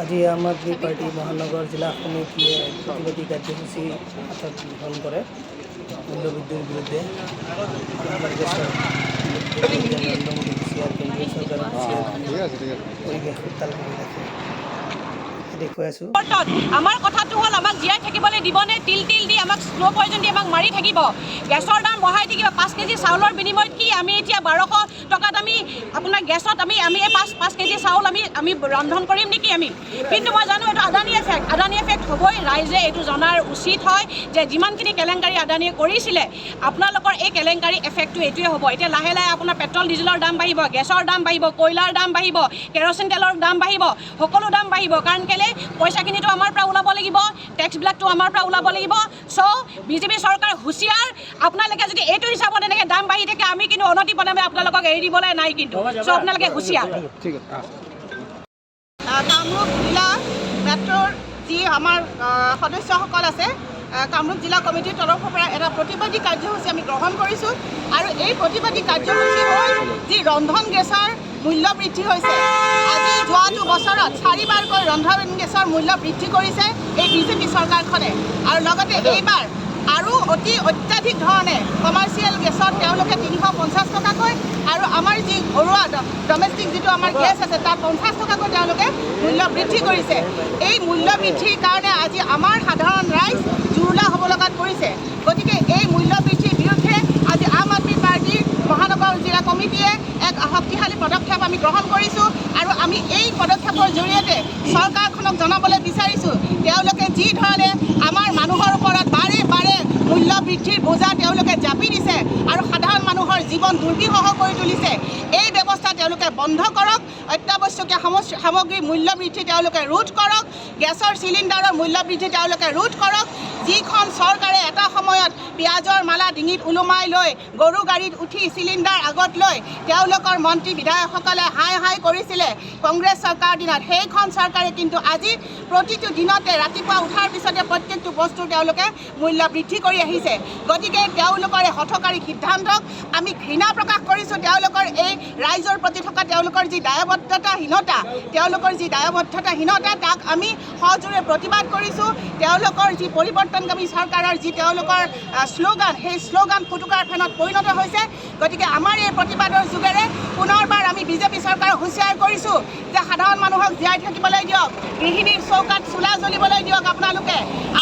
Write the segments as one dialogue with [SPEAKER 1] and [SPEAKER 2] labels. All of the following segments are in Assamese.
[SPEAKER 1] আজি আম আদমি পাৰ্টি মহানগৰ জিলা সমিতিয়ে প্ৰতিবাদী কাৰ্যসূচী হাতত গ্ৰহণ কৰে মূল্যবৃদ্ধিৰ বিৰুদ্ধে। আমাৰ দেশৰ নৰেন্দ্ৰ মোদী হুঁচিয়াৰ, কেন্দ্ৰীয় চৰকাৰৰ হুঁচিয়াৰ পৰিৱেশ উত্তাল কৰি ৰাখে দেখুৱাই আছোঁ।
[SPEAKER 2] আমাৰ কথাটো হ'ল আমাক জীয়াই থাকিবলৈ দিবনে? তিল দি আমাক স্ল' পয়জন দি আমাক মাৰি থাকিব। গেছৰ দাম বঢ়াই থাকিব। 5 কেজি চাউলৰ বিনিময়ত কি আমি এতিয়া 1200 টকাত আমি আপোনাৰ গেছত আমি 5 কেজি চাউল আমি ৰন্ধন কৰিম নেকি আমি? কিন্তু মই জানো এইটো আদানী এফেক্ট হ'বই। ৰাইজে এইটো জনাৰ উচিত হয় যে যিমানখিনি কেলেংকাৰী আদানীয়ে কৰিছিলে, আপোনালোকৰ এই কেলেংকাৰী এফেক্টটো এইটোৱে হ'ব। এতিয়া লাহে লাহে আপোনাৰ পেট্ৰল ডিজেলৰ দাম বাঢ়িব, গেছৰ দাম বাঢ়িব, কয়লাৰ দাম বাঢ়িব, কেৰচিন তেলৰ দাম বাঢ়িব, সকলো দাম বাঢ়িব। কাৰণ কেলে পইচাখিনিতো আমাৰ পৰা ওলাব লাগিব, টেক্সবিলাকতো আমাৰ পৰা ওলাব লাগিব। চ' বিজেপি চৰকাৰ হুঁচিয়াৰ। আপোনালোকে যদি এইটো হিচাপত এনেকৈ দাম বাঢ়ি থাকে, আমি কিন্তু অনতিপলমে আপোনালোকক এৰি দিবলৈ নাই কিন্তু। চ' আপোনালোকে হুঁচিয়াৰ। কামৰূপ জিলা মেট্ৰ'ৰ যি আমাৰ সদস্যসকল আছে, কামৰূপ জিলা কমিটিৰ তৰফৰ পৰা এটা প্ৰতিবাদী কাৰ্যসূচী আমি গ্ৰহণ কৰিছোঁ। আৰু এই প্ৰতিবাদী কাৰ্যসূচী হ'ল যি ৰন্ধন গেছৰ মূল্য বৃদ্ধি হৈছে। আজি যোৱাটো বছৰত 4বাৰকৈ ৰন্ধন গেছৰ মূল্য বৃদ্ধি কৰিছে এই বিজেপি চৰকাৰখনে। আৰু লগতে এইবাৰ আৰু অত্যাধিক ধৰণে কমাৰ্চিয়েল গেছত তেওঁলোকে 350 টকাকৈ আৰু আমাৰ যি ঘৰুৱা ডমেষ্টিক যিটো আমাৰ গেছ আছে তাত 50 টকাকৈ তেওঁলোকে মূল্য বৃদ্ধি কৰিছে। এই মূল্য বৃদ্ধিৰ কাৰণে আজি আমাৰ সাধাৰণ ৰাইজ জুৰুলা হ'ব লগাত পৰিছে। গতিকে এই মূল্য বৃদ্ধিৰ বিৰুদ্ধে আজি আম আদমি পাৰ্টীৰ মহানগৰ জিলা কমিটিয়ে এক শক্তিশালী পদক্ষেপ আমি গ্ৰহণ কৰিছোঁ। আৰু আমি এই পদক্ষেপৰ জৰিয়তে চৰকাৰখনক জনাবলৈ বিচাৰিছোঁ, তেওঁলোকে যি ধৰণে আমাৰ মানুহৰ ওপৰত বাৰে বাৰে মূল্য বৃদ্ধিৰ বোজা তেওঁলোকে জাপি দিছে আৰু সাধাৰণ মানুহৰ জীৱন দুৰ্বিষহ কৰি তুলিছে, এই ব্যৱস্থা তেওঁলোকে বন্ধ কৰক। অত্যাৱশ্যকীয় সামগ্ৰীৰ মূল্য বৃদ্ধি তেওঁলোকে ৰোধ কৰক। গেছৰ চিলিণ্ডাৰৰ মূল্য বৃদ্ধি তেওঁলোকে ৰোধ কৰক। যিখন চৰকাৰে এটা সময়ত পিঁয়াজৰ মালা ডিঙিত ওলোমাই লৈ গৰু গাড়ীত উঠি চিলিণ্ডাৰ আগত লৈ তেওঁলোকৰ মন্ত্ৰী বিধায়কসকলে হাই কৰিছিলে কংগ্ৰেছ চৰকাৰৰ দিনত, সেইখন চৰকাৰে কিন্তু আজি প্ৰতিটো দিনতে ৰাতিপুৱা উঠাৰ পিছতে প্ৰত্যেকটো বস্তুৰ তেওঁলোকে মূল্য বৃদ্ধি কৰি আহিছে। গতিকে তেওঁলোকৰ এই হঠকাৰী সিদ্ধান্তক আমি ঘৃণা প্ৰকাশ কৰিছোঁ। তেওঁলোকৰ এই ৰাইজৰ প্ৰতি থকা তেওঁলোকৰ যি দায়বদ্ধতাহীনতা তাক আমি সজোৰে প্ৰতিবাদ কৰিছোঁ। তেওঁলোকৰ যি পৰিৱৰ্তনকামী চৰকাৰৰ যি তেওঁলোকৰ শ্লোগান, সেই শ্লোগান ফুটুকাৰ ফেনত পৰিণত হৈছে। গতিকে আমাৰ এই প্ৰতিবাদৰ যোগেৰে পুনৰবাৰ আমি বিজেপি চৰকাৰক হুঁচিয়াৰ কৰিছোঁ যে সাধাৰণ মানুহক জীয়াই থাকিবলৈ দিয়ক, গৃহিণীৰ চৌকাত চোলা জ্বলিবলৈ দিয়ক।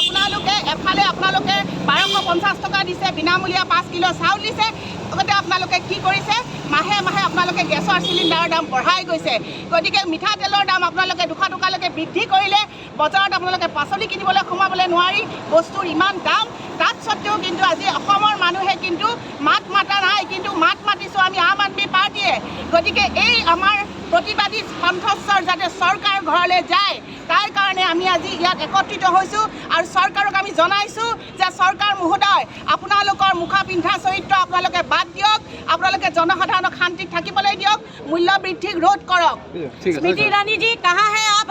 [SPEAKER 2] আপোনালোকে এফালে আপোনালোকে 1250 টকা দিছে, বিনামূলীয়া 5 কিলো চাউল দিছে। লগতে আপোনালোকে কি কৰিছে, মাহে আপোনালোকে গেছৰ চিলিণ্ডাৰৰ দাম বঢ়াই গৈছে। গতিকে মিঠাতেলৰ দাম আপোনালোকে 200 টকালৈকে বৃদ্ধি কৰিলে। বজাৰত আপোনালোকে পাচলি কিনিবলৈ সোমাবলৈ নোৱাৰি, বস্তুৰ ইমান দাম। তাত সত্ত্বেও কিন্তু আজি অসমৰ মানুহে কিন্তু মাত মাতা নাই, কিন্তু মাত মাতিছোঁ আমি আম আদমি পাৰ্টীয়ে। গতিকে এই আমাৰ প্ৰতিবাদী কণ্ঠস্বৰ যাতে চৰকাৰ ঘৰলৈ যায়, তাৰ কাৰণে আমি আজি ইয়াত একত্ৰিত হৈছোঁ। আৰু চৰকাৰক আমি জনাইছোঁ যে চৰকাৰ মহোদয়, আপোনালোকৰ মুখা পিন্ধা চৰিত্ৰ আপোনালোকে বাদ দিয়ক, আপোনালোকে জনসাধাৰণক শান্তিত থাকিবলৈ দিয়ক, মূল্য বৃদ্ধিক ৰোধ কৰক। স্মৃতি ইৰাণীজী, কাহা হে আপ?